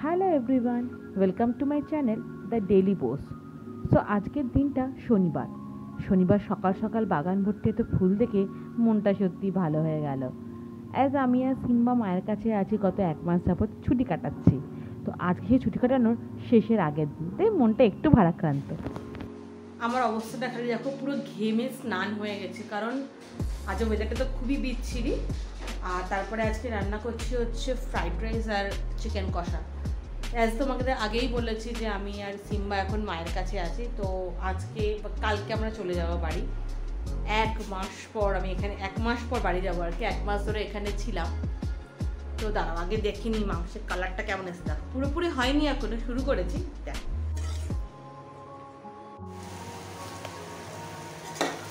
Hello everyone, welcome to my channel the daily Bose. So আজকের দিনটা শনিবার সকাল সকাল বাগান ভর্তি এত ফুল দেখে মনটা সত্যি ভালো হয়ে গেল। আমি আর সিম্বা মায়ের কাছে আছি, গত 1 মাস যাবৎ ছুটি কাটাচ্ছি। তো আজকে ছুটি কাটানোর শেষের আগের দিন, তাই মনটা একটু ভারাক্রান্ত। আমার অবস্থাটা খালি দেখো, পুরো ঘেমে স্নান হয়ে গেছে, কারণ আজ ওয়েদারটা তো খুবই বিচ্ছিরি। আর তারপরে আজকে রান্না করছি হচ্ছে ফ্রাইড রাইস আর চিকেন কষা। তোমাকে আগেই বলেছি যে আমি আর সিম্বা এখন মায়ের কাছে আছি, তো আজকে কালকে আমরা চলে যাব বাড়ি। 1 মাস পর আমি এখানে 1 মাস পর বাড়ি যাবো আর কি। 1 মাস ধরে এখানে ছিলাম। তো দাঁড়াও, আগে দেখিনি মাংসের কালারটা কেমন এসে। দেখো পুরোপুরি হয়নি, এখনো শুরু করেছি। দেখ,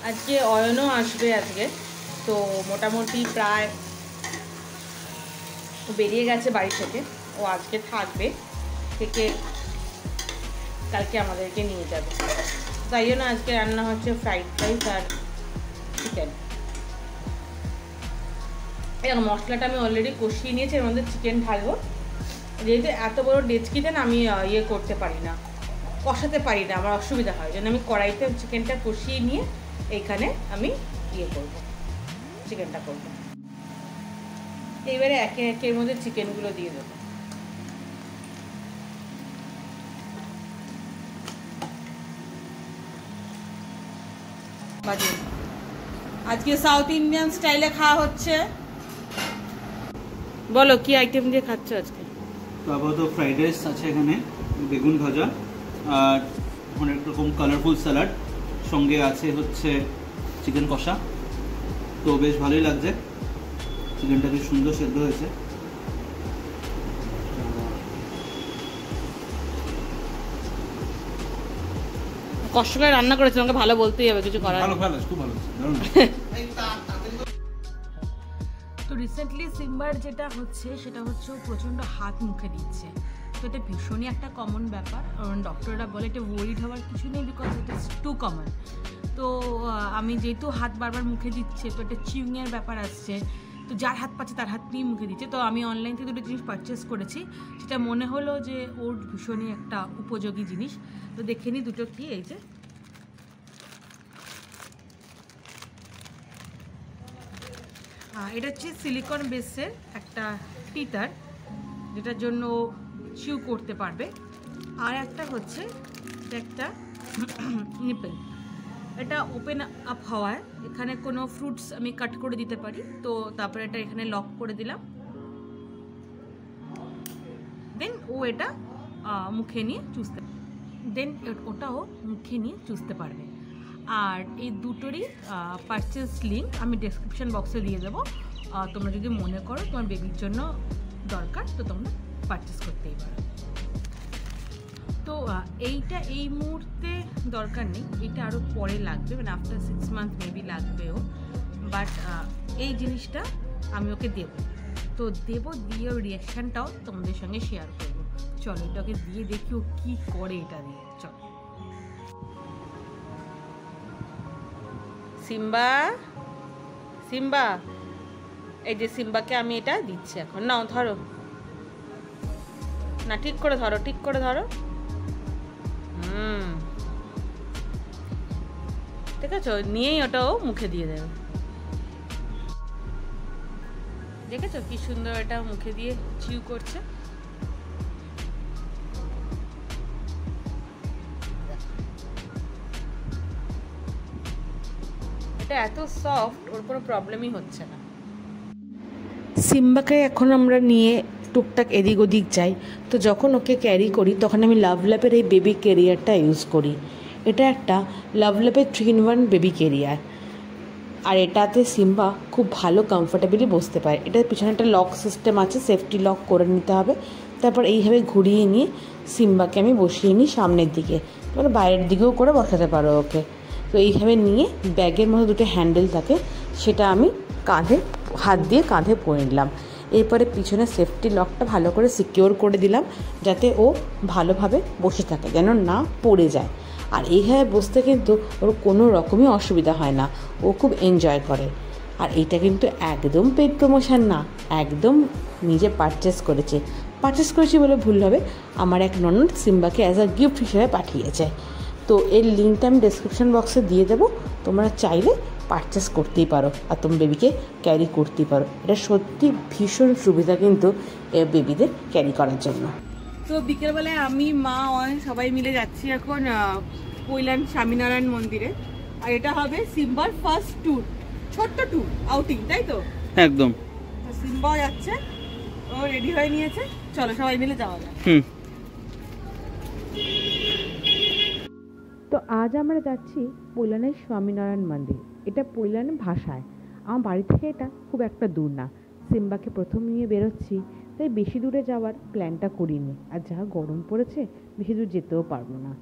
আজকে অয়নও আসবে আজকে, তো মোটামুটি প্রায় বেরিয়ে গেছে বাড়ি থেকে। ও আজকে থাকবে, থেকে কালকে আমাদেরকে নিয়ে যাবে। তাই জন্য আজকে রান্না হচ্ছে ফ্রাইড রাইস আর চিকেন। এরকম মশলাটা আমি অলরেডি কষিয়ে নিয়েছি, এর মধ্যে চিকেন ঢালবো। যেহেতু এত বড় ডেচকিতে না আমি করতে পারি না, কষাতে পারি না, আমার অসুবিধা হয়। জন্য আমি কড়াইতে চিকেনটা কষিয়ে নিয়ে এইখানে আমি করবো, চিকেনটা করবো। এইবারে একে একে এর মধ্যে চিকেনগুলো দিয়ে দেবো। আজকে সাউথ ইন্ডিয়ান স্টাইলে খাওয়া হচ্ছে। বলো কি আইটেম দিয়ে খাচ্ছ আজকে? তো আপাতত ফ্রাইড রাইস আছে এখানে, বেগুন ভাজা আর অনেক রকম কালারফুল স্যালাড, সঙ্গে আছে হচ্ছে চিকেন কষা। তো বেশ ভালোই লাগছে, চিকেনটা বেশ সুন্দর সেদ্ধ হয়েছে। কষ্ট করে রান্না করেছি, আমাকে ভালো বলতেই হবে, কিছু করার। তো রিসেন্টলি সিম্বার যেটা হচ্ছে সেটা হচ্ছে প্রচণ্ড হাত মুখে দিচ্ছে। তো এটা ভীষণই একটা কমন ব্যাপার। ডক্টররা বলে এটা ওয়ারিড হওয়ার কিছু নেই, because it is too common. তো আমি যেহেতু হাত বারবার মুখে দিচ্ছে, তো এটা চিউংয়ের ব্যাপার আসছে। তো যার হাত পাচ্ছে তার হাত নিয়েই মুখে দিচ্ছে। তো আমি অনলাইন থেকে 2টো জিনিস পারচেস করেছি, সেটা মনে হলো যে ওর ভীষণই একটা উপযোগী জিনিস। তো দেখে নিই দুটো কি। এই যে এটা হচ্ছে সিলিকন বেসের একটা টিটার, যেটার জন্য চিউ করতে পারবে। আর একটা হচ্ছে একটা নিপেল, এটা ওপেন আপ হওয়ায় এখানে কোনো ফ্রুটস আমি কাট করে দিতে পারি। তো তারপরে এটা এখানে লক করে দিলাম, দেন ও এটা মুখে নিয়ে চুষতে, ওটাও মুখে নিয়ে চুষতে পারবে। আর এই দুটোরই পারচেস লিঙ্ক আমি ডেসক্রিপশন বক্সে দিয়ে দেবো। তোমরা যদি মনে করো তোমার বেবির জন্য দরকার, তো তোমরা পারচেস করতেই পারো। তো এইটা এই মুহূর্তে দরকার নেই, এটা আরও পরে লাগবে, মানে আফটার 6 মান্থ মেবি লাগবেও। বাট এই জিনিসটা আমি ওকে দেবো, তো দেবো, দিয়ে ওর রিয়াকশানটাও তোমাদের সঙ্গে শেয়ার করবো। চলো এটাকে দিয়ে দেখি ও কী করে এটা দিয়ে। চলো সিম্বা, সিম্বা, এই যে সিম্বাকে আমি এটা দিচ্ছি এখন। নাও ধরো না, ঠিক করে ধরো, ঠিক করে ধরো। ঠিক আছে, নিয়েই ওটাও মুখে দিয়ে দেবে। দেখেছো কি সুন্দর এটা মুখে দিয়ে চিউ করছে। এটা এত সফট, ওর কোনো প্রবলেমই হচ্ছে না। সিম্বাকে এখন আমরা নিয়ে টুকটাক এদিক ওদিক যাই। তো যখন ওকে ক্যারি করি তখন আমি লাভল্যাপের এই বেবি ক্যারিয়ারটা ইউজ করি। এটা একটা লাভল্যাপের 3-in-1 বেবি ক্যারিয়ার, আর এটাতে সিম্বা খুব ভালো কমফোর্টেবলি বসতে পারে। এটার পিছনে একটা লক সিস্টেম আছে, সেফটি লক করে নিতে হবে। তারপর এইভাবে ঘুরিয়ে নিয়ে সিম্বাকে আমি বসিয়ে নিই সামনের দিকে, তারপরে বাইরের দিকেও করে বসাতে পারো ওকে। তো এইভাবে নিয়ে ব্যাগের মধ্যে 2টো হ্যান্ডেল থাকে, সেটা আমি কাঁধে হাত দিয়ে কাঁধে পরে নিলাম। এরপরে পিছনে সেফটি লকটা ভালো করে সিকিওর করে দিলাম, যাতে ও ভালোভাবে বসে থাকে, যেন না পড়ে যায়। আর এইভাবে বসতে কিন্তু ওর কোনো রকমই অসুবিধা হয় না, ও খুব এনজয় করে। আর এইটা কিন্তু একদম পেড প্রমোশন না, একদম নিজে পারচেস করেছে। পারচেস করেছি বলে ভুল হবে, আমার এক ননদ সিম্বাকে অ্যাজ আ গিফট হিসেবে পাঠিয়েছে। তো এর লিঙ্কটা আমি ডেসক্রিপশন বক্সে দিয়ে দেবো, তোমরা চাইলে পারচেস করতেই পারো আর তুমি বেবিকে ক্যারি করতেই পারো। এটা সত্যি ভীষণ সুবিধা কিন্তু বেবিদের ক্যারি করার জন্য। তো বিকেলবেলায় আমি, মা, সবাই মিলে যাচ্ছি এখন কৈলান স্বামীনারায়ণ মন্দিরে। আর এটা হবে সিম্বার ফার্স্ট ট্যুর, ছোট্ট ট্যুর আউটিং, তাই তো? একদম। সিম্বাও যাচ্ছে, ও রেডি হয়ে নিয়েছে, চলো সবাই মিলে যাওয়া যাক। তো আজ আমরা যাচ্ছি পৈলানের স্বামীনারায়ণ মন্দির। এটা পৈলান ভাষায়। আমার বাড়ি থেকে এটা খুব একটা দূর না। সিম্বাকে প্রথম নিয়ে বেরোচ্ছি, তাই বেশি দূরে যাওয়ার প্ল্যানটা করিনি। আর যা গরম পড়েছে, বেশি দূর যেতেও পারবো না।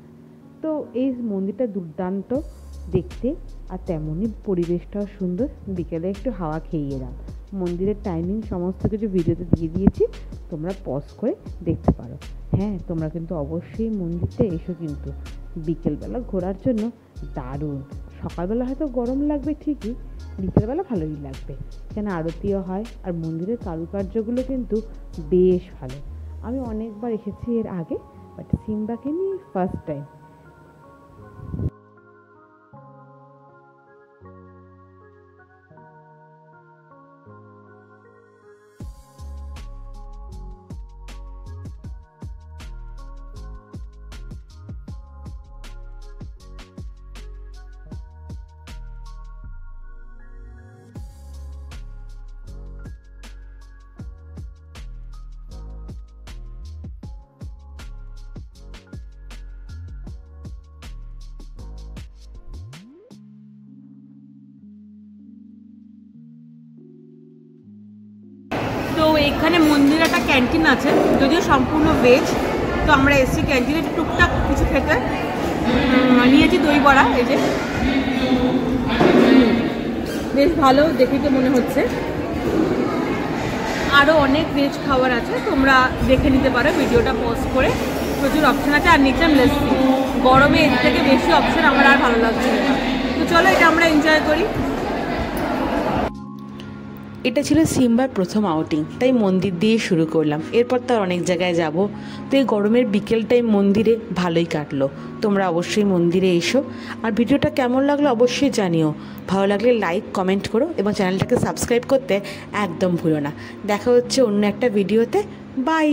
তো এই মন্দিরটা দুর্দান্ত দেখতে, আর তেমনই পরিবেশটাও সুন্দর। বিকেলে একটু হাওয়া খেয়ে এলাম। মন্দিরের টাইমিং সমস্ত কিছু ভিডিওতে দিয়ে দিয়েছি, তোমরা পজ করে দেখতে পারো। হ্যাঁ, তোমরা কিন্তু অবশ্যই মন্দিরটা এসো, কিন্তু বিকেলবেলা ঘোরার জন্য দারুণ। সকালবেলা হয়তো গরম লাগবে ঠিকই, বিকেলবেলা ভালোই লাগবে। এখানে আরতিও হয়, আর মন্দিরের কারুকার্যগুলো কিন্তু বেশ ভালো। আমি অনেকবার এসেছি এর আগে, বাট সিম্বাকে নিয়ে ফার্স্ট টাইম। তো এখানে মন্দিরে একটা ক্যান্টিন আছে, যদিও সম্পূর্ণ ভেজ। তো আমরা এসেছি ক্যান্টিনে টুকটাক কিছু খেতে। নিয়েছি দই বড়া, এই যে বেশ ভালো দেখে তো মনে হচ্ছে। আরও অনেক ভেজ খাবার আছে, তোমরা দেখে নিতে পারো ভিডিওটা পজ করে। প্রচুর অপশান আছে। আর নিচে লেসি, গরমে এর থেকে বেশি অপশান আমার আর ভালো লাগছে না। তো চলো এটা আমরা এনজয় করি। এটা ছিল সিম্বার প্রথম আউটিং, তাই মন্দির দিয়ে শুরু করলাম। এরপর তো অনেক জায়গায় যাব। তো এই গরমের বিকেল টাইম মন্দিরে ভালোই কাটলো। তোমরা অবশ্যই মন্দিরে এসো। আর ভিডিওটা কেমন লাগলো অবশ্যই জানিও। ভালো লাগলে লাইক, কমেন্ট করো এবং চ্যানেলটাকে সাবস্ক্রাইব করতে একদম ভুলো না। দেখা হচ্ছে অন্য একটা ভিডিওতে। বাই।